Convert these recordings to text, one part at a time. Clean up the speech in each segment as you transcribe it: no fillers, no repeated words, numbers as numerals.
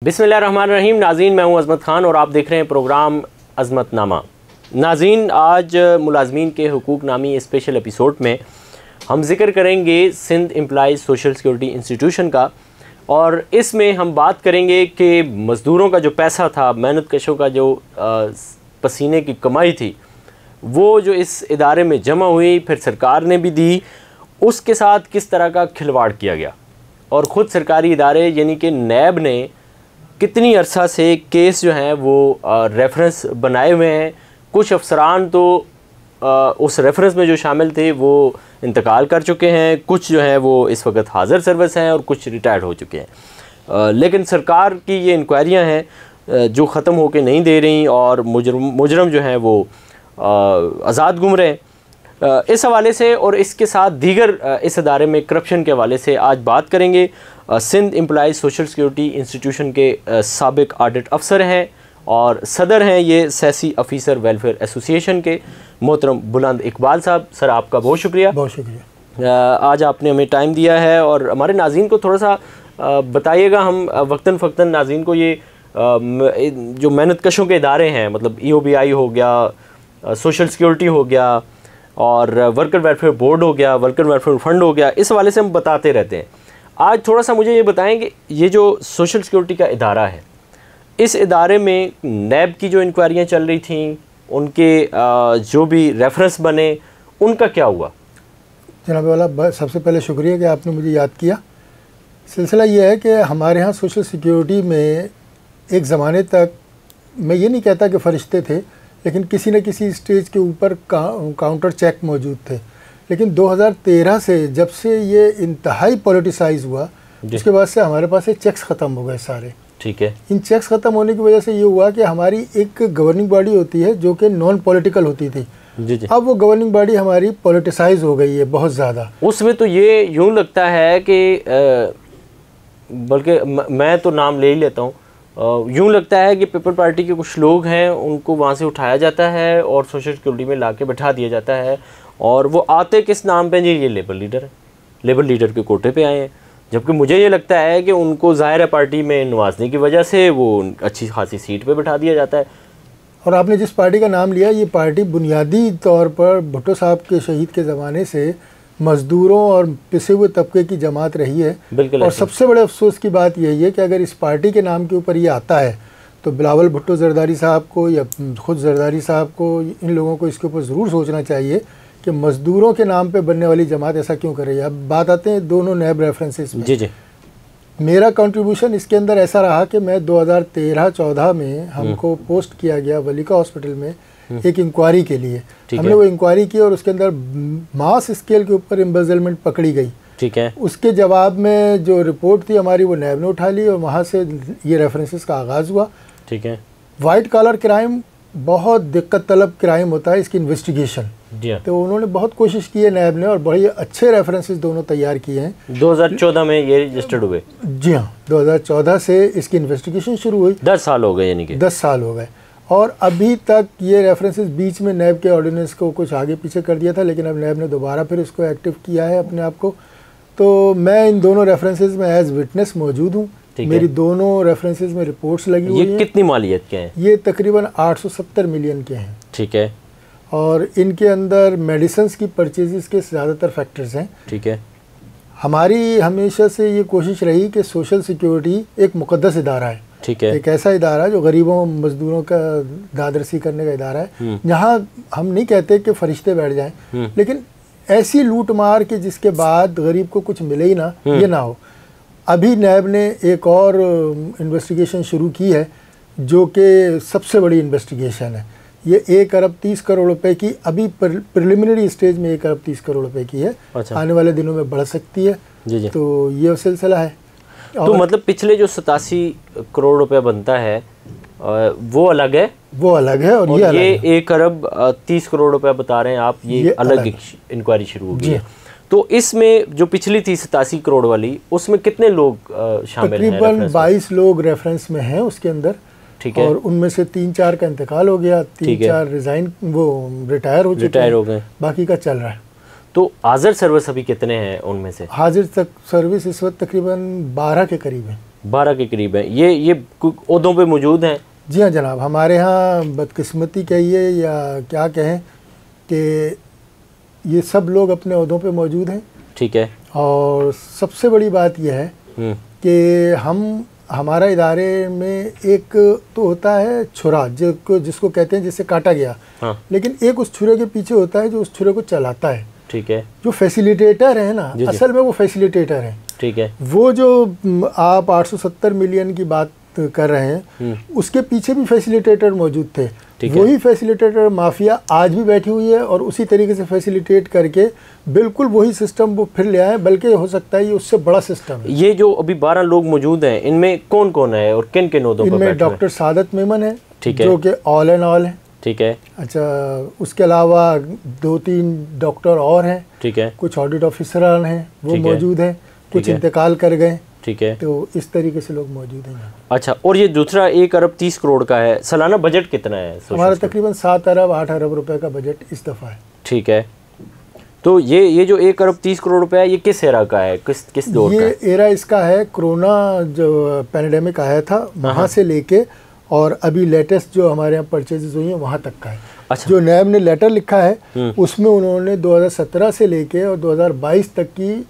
बिस्मिल्लाहिर्रहमानिर्रहीम। नाज़रीन, मैं हूं अज़मत ख़ान और आप देख रहे हैं प्रोग्राम अज़मतनामा। नाज़रीन, आज मुलाज़मीन के हुकूक नामी स्पेशल एपिसोड में हम ज़िक्र करेंगे Sindh employees social security institution का, और इसमें हम बात करेंगे कि मज़दूरों का जो पैसा था, मेहनत कशों का जो पसीने की कमाई थी, वो जो इस इदारे में जमा हुई, फिर सरकार ने भी दी, उसके साथ किस तरह का खिलवाड़ किया गया। और ख़ुद सरकारी इदारे यानी कि नैब ने कितनी अरसा से केस जो हैं वो रेफरेंस बनाए हुए हैं। कुछ अफसरान तो उस रेफरेंस में जो शामिल थे वो इंतकाल कर चुके हैं, कुछ जो हैं वो इस वक्त हाज़िर सर्विस हैं और कुछ रिटायर्ड हो चुके हैं। लेकिन सरकार की ये इंक्वायरियां हैं जो ख़त्म होके नहीं दे रही, और मुजरम जो हैं वो आज़ाद घूम रहे हैं। इस हवाले से और इसके साथ दीगर इस अदारे में करप्शन के हवाले से आज बात करेंगे। Sindh employees social security institution के साबिक ऑडिट अफसर हैं और सदर हैं ये सियासी ऑफिसर वेलफेयर एसोसिएशन के, मोहतरम बुलंद इकबाल साहब। सर, आपका बहुत शुक्रिया। बहुत शुक्रिया। आज आपने हमें टाइम दिया है, और हमारे नाज़रीन को थोड़ा सा बताइएगा। हम वक्तन फ़क्तन नाज़रीन को ये जो मेहनत कशों के इदारे हैं, मतलब EOBI हो गया, सोशल सिक्योरिटी हो गया, और वर्कर वेलफेयर बोर्ड हो गया, वर्कर वेलफेयर फंड हो गया, इस हवाले से हम बताते रहते हैं। आज थोड़ा सा मुझे ये बताएं कि ये जो सोशल सिक्योरिटी का इदारा है, इस इदारे में नैब की जो इंक्वायरियाँ चल रही थी, उनके जो भी रेफरेंस बने, उनका क्या हुआ? जनाब वाला, सबसे पहले शुक्रिया कि आपने मुझे याद किया। सिलसिला ये है कि हमारे यहाँ सोशल सिक्योरिटी में एक ज़माने तक, मैं ये नहीं कहता कि फ़रिश्ते थे, लेकिन किसी न किसी स्टेज के ऊपर काउंटर चेक मौजूद थे। लेकिन 2013 से जब से ये इंतहाई पॉलिटिसाइज हुआ, उसके बाद से हमारे पास ये चेक्स ख़त्म हो गए सारे। ठीक है। इन चेक्स ख़त्म होने की वजह से ये हुआ कि हमारी एक गवर्निंग बॉडी होती है जो कि नॉन पॉलिटिकल होती थी। जी जी। अब वो गवर्निंग बॉडी हमारी पॉलिटिसाइज हो गई है बहुत ज़्यादा। उसमें तो ये यूँ लगता है कि बल्कि मैं तो नाम ले ही लेता हूँ, यूँ लगता है कि पीपल पार्टी के कुछ लोग हैं, उनको वहाँ से उठाया जाता है और सोशल सिक्योरिटी में ला के बैठा दिया जाता है, और वो आते किस नाम पे? जी, ये लेबर लीडर है, लेबर लीडर के कोटे पे आए हैं। जबकि मुझे ये लगता है कि उनको ज़ाहिर है पार्टी में नवाजने की वजह से वो अच्छी खासी सीट पे बैठा दिया जाता है। और आपने जिस पार्टी का नाम लिया, ये पार्टी बुनियादी तौर पर भुट्टो साहब के शहीद के ज़माने से मज़दूरों और पिसे हुए तबके की जमात रही है। बिल्कुल। और सबसे बड़े अफसोस की बात यही है कि अगर इस पार्टी के नाम के ऊपर ये आता है तो बिलावल भुट्टो जरदारी साहब को या खुद जरदारी साहब को, इन लोगों को इसके ऊपर ज़रूर सोचना चाहिए कि मज़दूरों के नाम पे बनने वाली जमात ऐसा क्यों कर रही है। अब बात आते हैं दोनों नैब रेफरेंसेस में। जी जी। मेरा कंट्रीब्यूशन इसके अंदर ऐसा रहा कि मैं 2013-14 में हमको पोस्ट किया गया वलीका हॉस्पिटल में एक इंक्वायरी के लिए। हमने वो इंक्वायरी की और उसके अंदर मास स्केल के ऊपर एम्बेजलमेंट पकड़ी गई। ठीक है। उसके जवाब में जो रिपोर्ट थी हमारी, वो नैब ने उठा ली और वहाँ से ये रेफरेंसेस का आगाज़ हुआ। ठीक है। वाइट कॉलर क्राइम बहुत दिक्कत तलब क्राइम होता है, इसकी इन्वेस्टिगेशन। तो उन्होंने बहुत कोशिश की है नैब ने, और बड़े अच्छे रेफरेंसेस दोनों तैयार किए हैं। 2014 में ये रजिस्टर्ड हुए? जी हाँ, 2014 से इसकी इन्वेस्टिगेशन शुरू हुई। 10 साल हो गए, यानी कि 10 साल हो गए। और अभी तक ये रेफरेंसेस, बीच में नैब के ऑर्डिनेंस को कुछ आगे पीछे कर दिया था, लेकिन अब नैब ने दोबारा फिर इसको एक्टिव किया है अपने आप को। तो मैं इन दोनों रेफरेंसेस में एज विटनेस मौजूद हूँ। मेरी दोनों रेफरेंसेस में रिपोर्ट्स लगी हुई हैं। ये कितनी मालियत के हैं? ये तकरीबन 870 मिलियन के हैं। ठीक है। और इनके अंदर मेडिसिन्स की परचेजेस के ज़्यादातर फैक्टर्स हैं। ठीक है। हमारी हमेशा से ये कोशिश रही कि सोशल सिक्योरिटी एक मुकद्दस इदारा है। ठीक है। एक ऐसा इदारा है जो गरीबों मजदूरों का दादरसी करने का इदारा है, जहाँ हम नहीं कहते कि फरिश्ते बैठ जाएं, लेकिन ऐसी लूट मार के जिसके बाद गरीब को कुछ मिले ही ना, ये ना हो। अभी नैब ने एक और इन्वेस्टिगेशन शुरू की है जो कि सबसे बड़ी इन्वेस्टिगेशन है। ये 1 अरब 30 करोड़ रुपए की, अभी प्रिलिमिनरी स्टेज में 1 अरब 30 करोड़ रुपए की है। अच्छा। आने वाले दिनों में बढ़ सकती है। जी जी। तो ये सिलसिला है। तो मतलब पिछले जो 87 करोड़ रुपया बनता है वो अलग है? वो अलग है। और ये 1 अरब 30 करोड़ रुपया बता रहे हैं आप, ये अलग इंक्वायरी शुरू होगी है। तो इसमें जो पिछली थी 87 करोड़ वाली, उसमें कितने लोग शामिल हैं? तकरीबन 22 लोग रेफरेंस में हैं उसके अंदर। ठीक है। और उनमें से 3-4 का इंतकाल हो गया, 3-4 रिजाइन, वो रिटायर हो गए, बाकी का चल रहा है। तो हाजिर सर्विस अभी कितने हैं उनमें से? हाजिर तक सर्विस इस वक्त तकरीबन 12 के करीब है। 12 के करीब हैं। ये ओहदों पे मौजूद हैं? जी हाँ जनाब, हमारे यहाँ बदकिस्मती कहिए या क्या कहें कि ये सब लोग अपने ओहदों पे मौजूद हैं। ठीक है। और सबसे बड़ी बात यह है कि हमारा इदारे में एक तो होता है छुरा जिसको कहते हैं जिससे काटा गया। हाँ। लेकिन एक उस छुरे के पीछे होता है जो उस छुरे को चलाता है। ठीक है। जो फैसिलिटेटर है ना, असल में वो फैसिलिटेटर है। ठीक है। वो जो आप 870 मिलियन की बात कर रहे हैं, उसके पीछे भी फैसिलिटेटर मौजूद थे। वही फैसिलिटेटर माफिया आज भी बैठी हुई है और उसी तरीके से फैसिलिटेट करके बिल्कुल वही सिस्टम वो फिर ले आए, बल्कि हो सकता है ये उससे बड़ा सिस्टम है। ये जो अभी 12 लोग मौजूद हैं, इनमें कौन कौन है और किन किन ओहदों पर बैठे हैं? इनमें डॉक्टर सादत मेमन है, ठीक है, जो कि ऑल एंड ऑल है। ठीक है। अच्छा, उसके अलावा 2-3 डॉक्टर और हैं। ठीक है। कुछ ऑडिट ऑफिसर हैं, वो मौजूद हैं। कुछ इंतकाल कर गए। ठीक है। तो इस तरीके से लोग मौजूद हैं। अच्छा, और ये दूसरा 1 अरब 30 करोड़ का है, सालाना बजट कितना है? हमारा तकरीबन 7 अरब 8 अरब रुपए का बजट इस दफ़ा है। ठीक है। तो ये जो 1 अरब 30 करोड़ रुपए है, ये किस एरा का है, किस दौर का है? ये एरा इसका है कोरोना जो पैंडेमिक आया था वहाँ से लेके और अभी लेटेस्ट जो हमारे यहाँ परचेजेस हुई हैं वहाँ तक का है। अच्छा। जो नैब ने लेटर लिखा है उसमें उन्होंने 2017 से लेके और 2022 तक की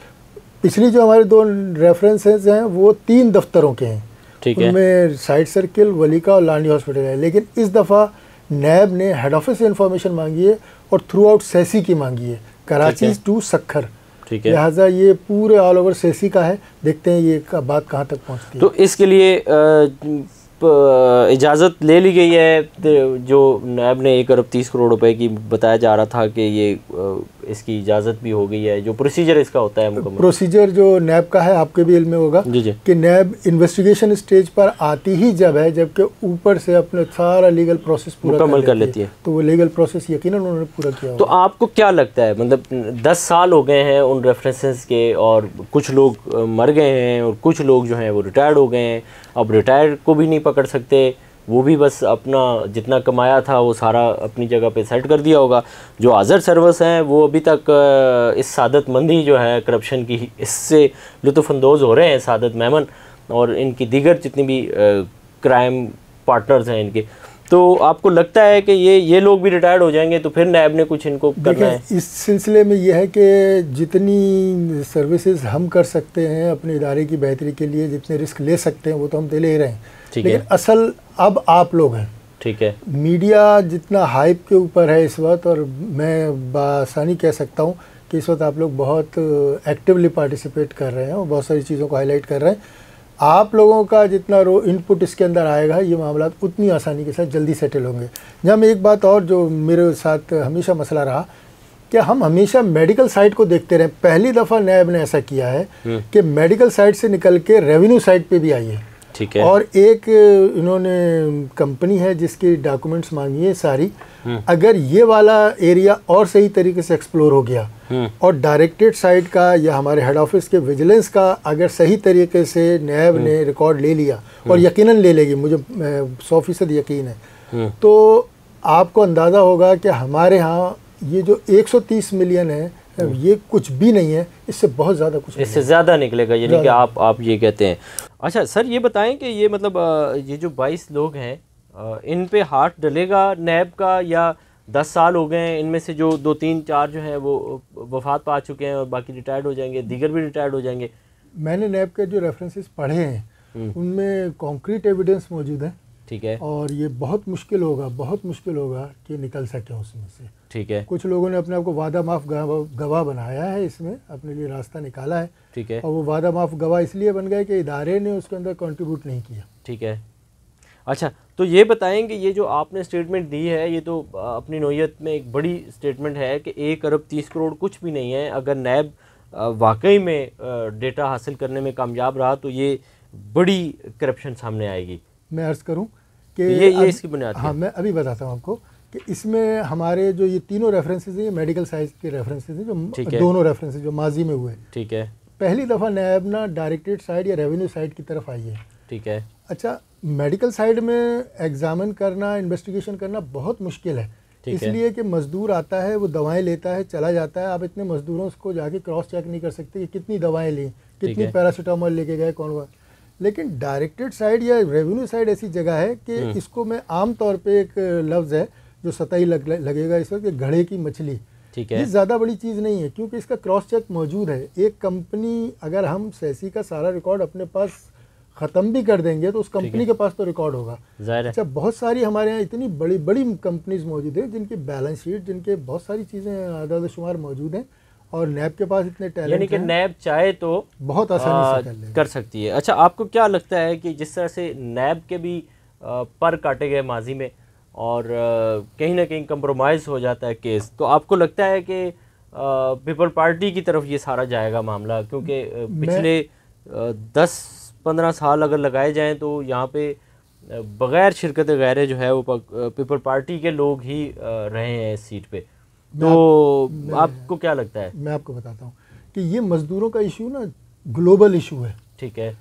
पिछली जो हमारे 2 रेफरेंसेस हैं वो 3 दफ्तरों के हैं। ठीक है। उनमें साइड सर्किल, वलीका और लांडी हॉस्पिटल है। लेकिन इस दफ़ा नैब ने हेड ऑफिस से इन्फॉर्मेशन मांगी है और थ्रू आउट सेसी की मांगी है, कराची टू सक्खर। ठीक है। लिहाजा ये पूरे ऑल ओवर सेसी का है। देखते हैं ये बात कहाँ तक पहुँचती है। तो इसके लिए इजाज़त ले ली गई है? जो नैब ने 1 अरब 30 करोड़ रुपए की बताया जा रहा था कि ये इसकी इजाज़त भी हो गई है, जो प्रोसीजर इसका होता है मुकम्मल? प्रोसीजर जो नैब का है आपके भी इल्म में होगा कि नैब इन्वेस्टिगेशन स्टेज पर आती ही जब है जबकि ऊपर से अपने सारा लीगल प्रोसेस पूरा मुकम्मल कर लेती है। तो वो लीगल प्रोसेस यकीनन उन्होंने पूरा किया। तो आपको क्या लगता है, मतलब 10 साल हो गए हैं उन रेफरेंसेस के और कुछ लोग मर गए हैं और कुछ लोग जो हैं वो रिटायर्ड हो गए हैं। अब रिटायर्ड को भी नहीं पकड़ सकते, वो भी बस अपना जितना कमाया था वो सारा अपनी जगह पे सेट कर दिया होगा। जो हाज़र सर्विस हैं वो अभी तक इस सादतमंदी जो है करप्शन की, इससे लुत्फ़अंदोज़ हो रहे हैं सादत मेमन और इनकी दीगर जितनी भी क्राइम पार्टनर्स हैं इनके। तो आपको लगता है कि ये लोग भी रिटायर्ड हो जाएंगे तो फिर नैब ने कुछ इनको करना है? इस सिलसिले में यह है कि जितनी सर्विसेज हम कर सकते हैं अपने इदारे की बेहतरी के लिए, जितने रिस्क ले सकते हैं वो तो हम दे ले रहे हैं। लेकिन असल अब आप लोग हैं। ठीक है। मीडिया जितना हाइप के ऊपर है इस वक्त, और मैं बासानी कह सकता हूँ कि इस वक्त आप लोग बहुत एक्टिवली पार्टिसिपेट कर रहे हैं और बहुत सारी चीज़ों को हाईलाइट कर रहे हैं। आप लोगों का जितना इनपुट इसके अंदर आएगा ये मामला उतनी आसानी के साथ जल्दी सेटल होंगे। जहाँ में एक बात और जो मेरे साथ हमेशा मसला रहा कि हम हमेशा मेडिकल साइड को देखते रहे। पहली दफ़ा नैब ने ऐसा किया है कि मेडिकल साइड से निकल के रेवेन्यू साइड पे भी आई है। ठीक है। और एक इन्होंने कंपनी है जिसकी डॉक्यूमेंट्स मांगी है सारी। अगर ये वाला एरिया और सही तरीके से एक्सप्लोर हो गया और डायरेक्टेड साइड का या हमारे हेड ऑफिस के विजिलेंस का अगर सही तरीके से नैब ने रिकॉर्ड ले लिया, और यकीनन ले लेगी, मुझे 100% यकीन है, तो आपको अंदाज़ा होगा कि हमारे यहाँ ये जो 130 मिलियन है ये कुछ भी नहीं है, इससे बहुत ज़्यादा कुछ, इससे ज़्यादा निकलेगा, यानी कि आप ये कहते हैं। अच्छा सर, ये बताएं कि ये मतलब ये जो 22 लोग हैं इन पे हाथ डलेगा नैब का, या 10 साल हो गए हैं, इनमें से जो 2-3-4 जो हैं वो वफात पा चुके हैं और बाकी रिटायर्ड हो जाएंगे, दीगर भी रिटायर्ड हो जाएंगे? मैंने नैब के जो रेफरेंसेस पढ़े हैं उनमें कॉन्क्रीट एविडेंस मौजूद है। ठीक है। और ये बहुत मुश्किल होगा कि निकल सके उसमें से। ठीक है। कुछ लोगों ने अपने आप को वादा माफ़ गवाह बनाया है, इसमें अपने लिए रास्ता निकाला है। ठीक है। और वो वादा माफ़ गवाह इसलिए बन गए कि इदारे ने उसके अंदर कंट्रीब्यूट नहीं किया। ठीक है। अच्छा, तो ये बताएंगे ये जो आपने स्टेटमेंट दी है ये तो अपनी नौयत में एक बड़ी स्टेटमेंट है कि 1 अरब 30 करोड़ कुछ भी नहीं है। अगर नैब वाकई में डेटा हासिल करने में कामयाब रहा तो ये बड़ी करप्शन सामने आएगी। मैं अर्ज़ करूं कि ये इसकी बुनियाद। हाँ, मैं अभी बताता हूं आपको कि इसमें हमारे जो ये तीनों रेफरेंसेस हैं, ये मेडिकल साइज के रेफरेंसेस हैं, जो दोनों रेफरेंसेस जो माजी में हुए। ठीक है। पहली दफ़ा नैब ना डायरेक्टेड साइड या रेवेन्यू साइड की तरफ आई है। ठीक है। अच्छा, मेडिकल साइड में एग्जामिन करना, इन्वेस्टिगेशन करना बहुत मुश्किल है, इसलिए कि मज़दूर आता है, वो दवाएं लेता है, चला जाता है। आप इतने मज़दूरों को जाके क्रॉस चेक नहीं कर सकते कि कितनी दवाएं ली, कितनी पैरासीटामोल लेके गए, कौन हुआ। लेकिन डायरेक्टेड साइड या रेवेन्यू साइड ऐसी जगह है कि इसको मैं आम तौर पे एक लफ्ज़ है जो सतही लगेगा इस वक्त, घड़े की मछली। ठीक है, ये ज़्यादा बड़ी चीज़ नहीं है क्योंकि इसका क्रॉस चेक मौजूद है। एक कंपनी, अगर हम सेसी का सारा रिकॉर्ड अपने पास ख़त्म भी कर देंगे तो उस कंपनी के पास तो रिकॉर्ड होगा। अच्छा, बहुत सारी हमारे यहाँ इतनी बड़ी बड़ी कंपनीज मौजूद हैं जिनकी बैलेंस शीट, जिनके बहुत सारी चीज़ें आदाद शुमार मौजूद हैं और नैब के पास इतने टैलेंट, यानी कि नैब चाहे तो बहुत आसानी से कर सकती है। अच्छा, आपको क्या लगता है कि जिस तरह से नैब के भी पर काटे गए माजी में और कहीं ना कहीं कंप्रोमाइज़ हो जाता है केस, तो आपको लगता है कि पीपल पार्टी की तरफ ये सारा जाएगा मामला? क्योंकि पिछले 10-15 साल अगर लगाए जाएं तो यहाँ पे बग़ैर शिरकत गैर जो है वो पीपल पार्टी के लोग ही रहे हैं इस सीट पे। तो आपको क्या लगता है? मैं आपको बताता हूँ कि ये मज़दूरों का इशू ना ग्लोबल इशू है। ठीक है,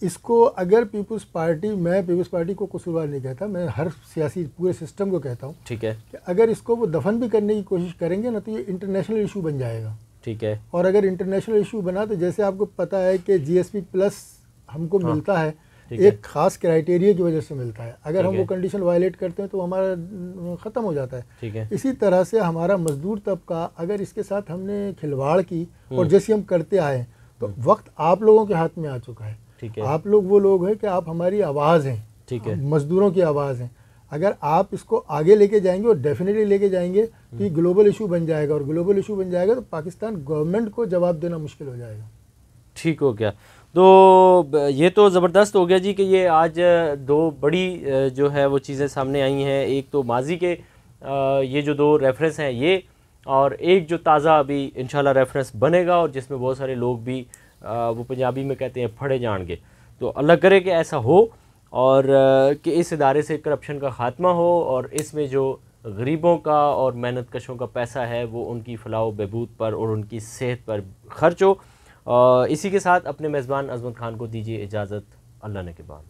इसको अगर पीपल्स पार्टी, मैं पीपल्स पार्टी को कसूरवार नहीं कहता, मैं हर सियासी पूरे सिस्टम को कहता हूँ, ठीक है, कि अगर इसको वो दफन भी करने की कोशिश करेंगे ना तो ये इंटरनेशनल इशू बन जाएगा। ठीक है, और अगर इंटरनेशनल इशू बना तो जैसे आपको पता है कि GSP प्लस हमको मिलता है एक ख़ास क्राइटेरिया की वजह से मिलता है। अगर हम वो कंडीशन वायलेट करते हैं तो हमारा ख़त्म हो जाता है। ठीक है, इसी तरह से हमारा मजदूर तबका अगर इसके साथ हमने खिलवाड़ की और जैसे हम करते आए तो वक्त आप लोगों के हाथ में आ चुका है। ठीक है, आप लोग वो लोग हैं कि आप हमारी आवाज़ हैं। ठीक है, मजदूरों की आवाज़ हैं। अगर आप इसको आगे लेके जाएंगे और डेफिनेटली लेके जाएंगे तो ये ग्लोबल इशू बन जाएगा और ग्लोबल इशू बन जाएगा तो पाकिस्तान गवर्नमेंट को जवाब देना मुश्किल हो जाएगा। ठीक हो गया। तो ये तो ज़बरदस्त हो गया जी कि ये आज दो बड़ी जो है वो चीज़ें सामने आई हैं। एक तो माजी के ये जो दो रेफरेंस हैं ये, और एक जो ताज़ा अभी इंशाल्लाह रेफरेंस बनेगा और जिसमें बहुत सारे लोग भी वो पंजाबी में कहते हैं फड़े जाएंगे। तो अल्लाह करे कि ऐसा हो और कि इस इदारे से करप्शन का ख़ात्मा हो और इसमें जो गरीबों का और मेहनत कशों का पैसा है वो उनकी फलाह बहबूद पर और उनकी सेहत पर खर्च हो। इसी के साथ अपने मेज़बान अज़मत खान को दीजिए इजाज़त। अल्लाह ने के बाद।